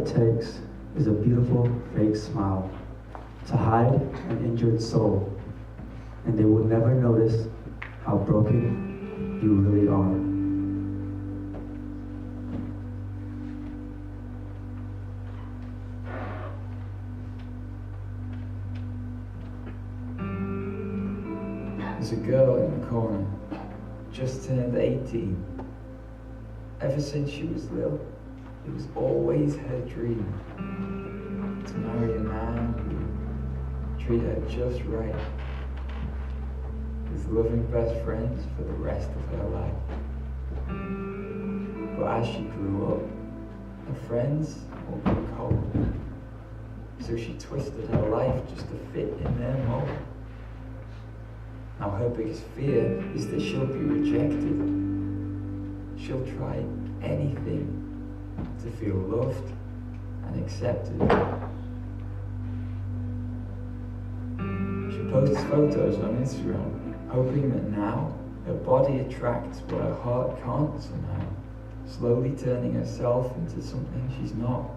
takes is a beautiful fake smile to hide an injured soul, and they will never notice how broken you really are. There's a girl in the corner, just turned 18. Ever since she was little, it was always her dream to marry a man who treat her just right, with loving best friends for the rest of her life. But as she grew up, her friends all grew cold, so she twisted her life just to fit in their mold. Now her biggest fear is that she'll be rejected. She'll try anything to feel loved and accepted. She posts photos on Instagram, hoping that now her body attracts what her heart can't somehow, slowly turning herself into something she's not,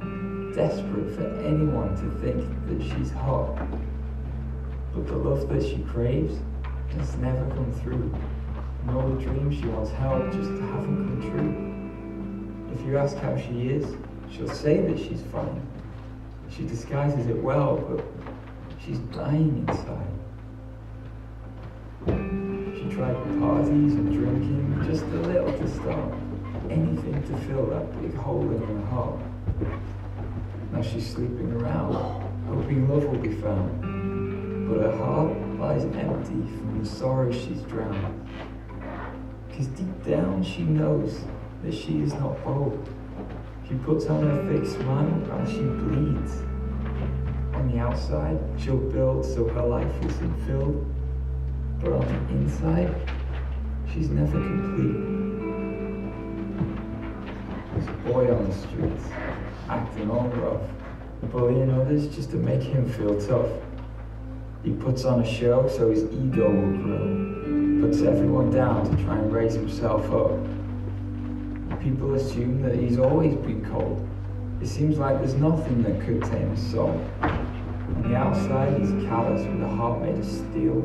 desperate for anyone to think that she's hot. But the love that she craves has never come through, and all the dreams she once held just haven't come true. If you ask how she is, she'll say that she's fine. She disguises it well, but she's dying inside. She tried parties and drinking, just a little to start, anything to fill that big hole in her heart. Now she's sleeping around, hoping love will be found, but her heart lies empty from the sorrow she's drowned. Cause deep down she knows that she is not bold. She puts on her fake smile and she bleeds. On the outside, she'll build so her life isn't filled, but on the inside, she's never complete. There's a boy on the streets, acting all rough, bullying others just to make him feel tough. He puts on a show so his ego will grow, puts everyone down to try and raise himself up. People assume that he's always been cold. It seems like there's nothing that could tame his soul. On the outside, he's callous with a heart made of steel,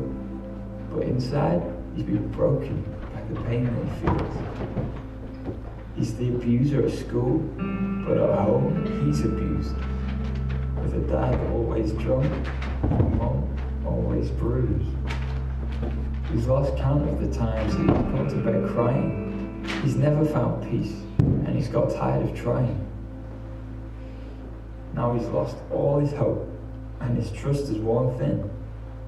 but inside, he's been broken by the pain that he feels. He's the abuser at school, but at home, he's abused. With a dad always drunk, and mom always bruised. He's lost count of the times that he's gone to bed crying. He's never found peace, and he's got tired of trying. Now he's lost all his hope, and his trust is worn thin.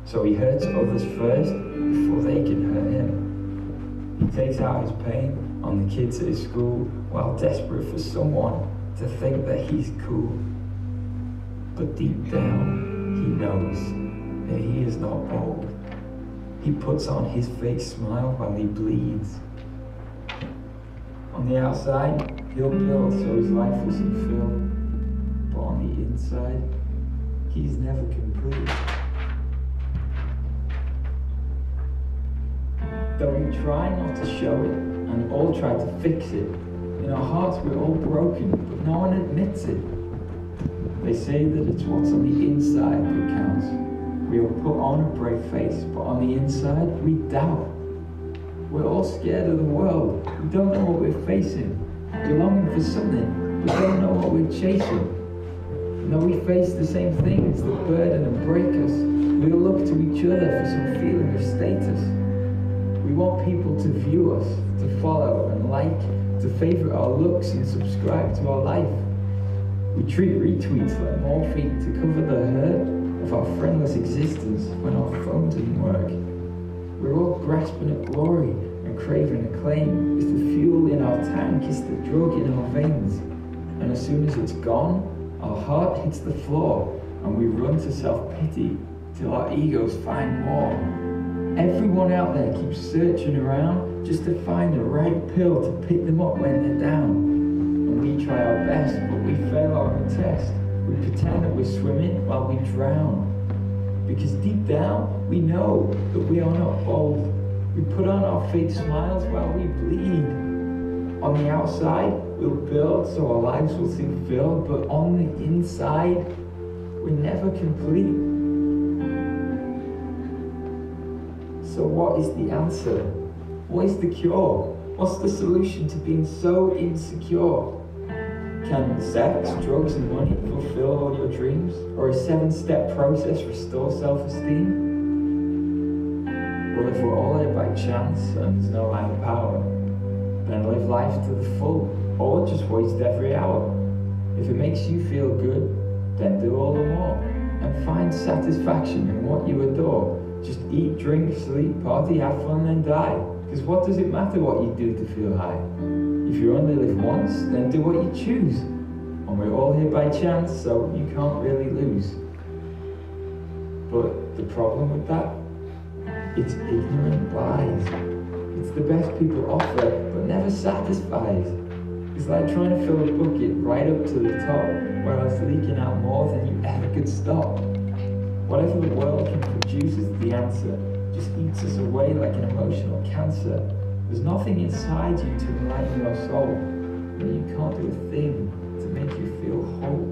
So he hurts others first, before they can hurt him. He takes out his pain on the kids at his school, while desperate for someone to think that he's cool. But deep down, he knows that he is not bold. He puts on his fake smile while he bleeds. On the outside, he'll build so his life isn't filled, but on the inside, he's never complete. Though we try not to show it, and all try to fix it, in our hearts we're all broken, but no one admits it. They say that it's what's on the inside that counts. We all put on a brave face, but on the inside, we doubt. We're all scared of the world. We don't know what we're facing. We're longing for something, but don't know what we're chasing. Though we face the same things that burden and break us, we all look to each other for some feeling of status. We want people to view us, to follow and like, to favorite our looks and subscribe to our life. We treat retweets like morphine to cover the hurt of our friendless existence when our phone didn't work. We're all grasping at glory and craving acclaim. It's the fuel in our tank, it's the drug in our veins. And as soon as it's gone, our heart hits the floor and we run to self-pity till our egos find more. Everyone out there keeps searching around just to find the right pill to pick them up when they're down. And we try our best, but we fail our own test. We pretend that we're swimming while we drown. Because deep down, we know that we are not bold. We put on our fake smiles while we bleed. On the outside, we'll build so our lives will seem filled, but on the inside, we're never complete. So what is the answer? What is the cure? What's the solution to being so insecure? Can sex, drugs and money fulfill all your dreams? Or a 7-step process restore self-esteem? Well, if we're all here by chance and there's no higher power, then live life to the full, or just waste every hour. If it makes you feel good, then do all the more, and find satisfaction in what you adore. Just eat, drink, sleep, party, have fun, and die. Because what does it matter what you do to feel high? If you only live once, then do what you choose. And we're all here by chance, so you can't really lose. But the problem with that? It's ignorant lies. It's the best people offer, but never satisfies. It's like trying to fill a bucket right up to the top, while it's leaking out more than you ever could stop. Whatever the world can produce is the answer. Just eats us away like an emotional cancer. There's nothing inside you to enlighten your soul, and you can't do a thing to make you feel whole.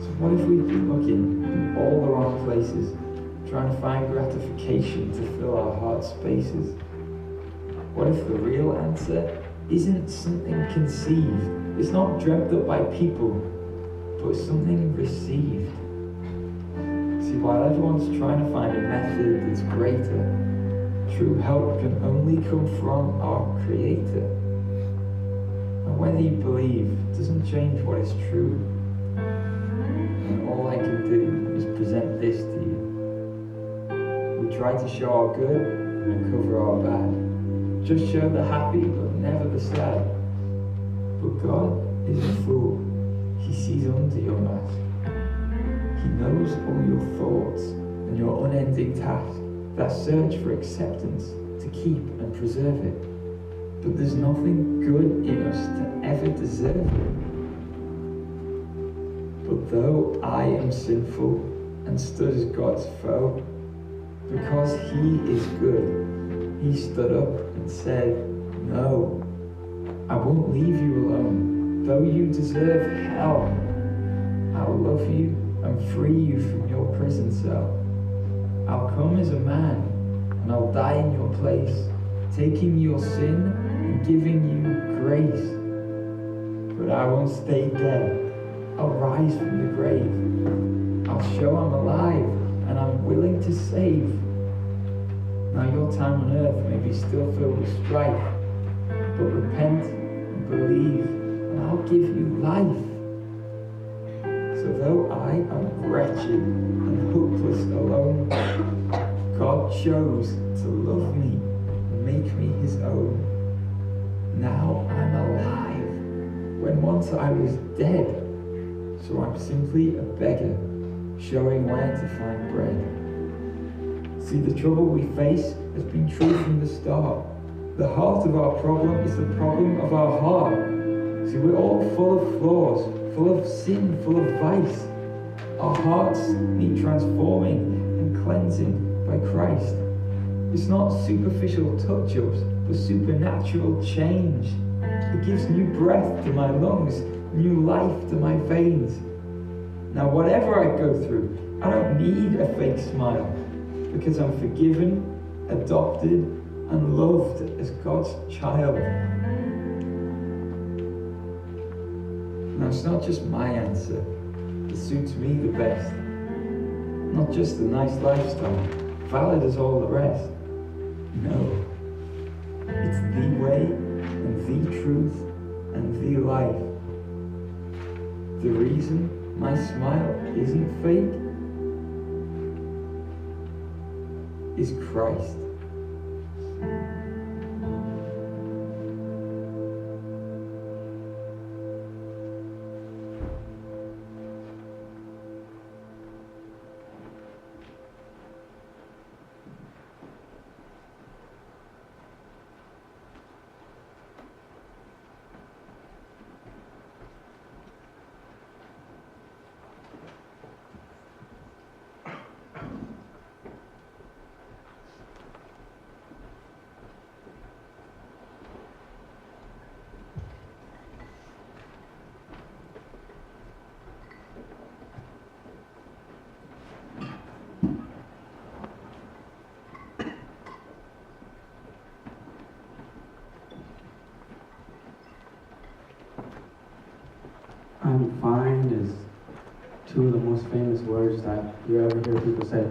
So what if we've been looking in all the wrong places, trying to find gratification to fill our heart spaces? What if the real answer isn't something conceived? It's not dreamt up by people, but something received. See, while everyone's trying to find a method that's greater, true help can only come from our Creator. And whether you believe doesn't change what is true. And all I can do is present this to you. We try to show our good and cover our bad. Just show the happy but never the sad. But God is a fool. He sees under your mask. He knows all your thoughts and your unending task, that search for acceptance to keep and preserve it. But there's nothing good in us to ever deserve it. But though I am sinful and stood as God's foe, because He is good, He stood up and said, no, I won't leave you alone. Though you deserve hell, I'll love you and free you from your prison cell. I'll come as a man and I'll die in your place, taking your sin and giving you grace. But I won't stay dead. I'll rise from the grave. I'll show I'm alive and I'm willing to save. Now your time on earth may be still filled with strife, but repent and believe and I'll give you life. So though I am wretched and hopeless alone, God chose to love me and make me His own. Now I'm alive, when once I was dead. So I'm simply a beggar, showing where to find bread. See, the trouble we face has been true from the start. The heart of our problem is the problem of our heart. See, we're all full of flaws, full of sin, full of vice. Our hearts need transforming and cleansing by Christ. It's not superficial touch-ups, but supernatural change. It gives new breath to my lungs, new life to my veins. Now, whatever I go through, I don't need a fake smile, because I'm forgiven, adopted, and loved as God's child. Now, it's not just my answer that suits me the best. Not just a nice lifestyle, valid as all the rest. No. It's the way, and the truth, and the life. The reason my smile isn't fake is Christ. I'm fine is two of the most famous words that you ever hear people say.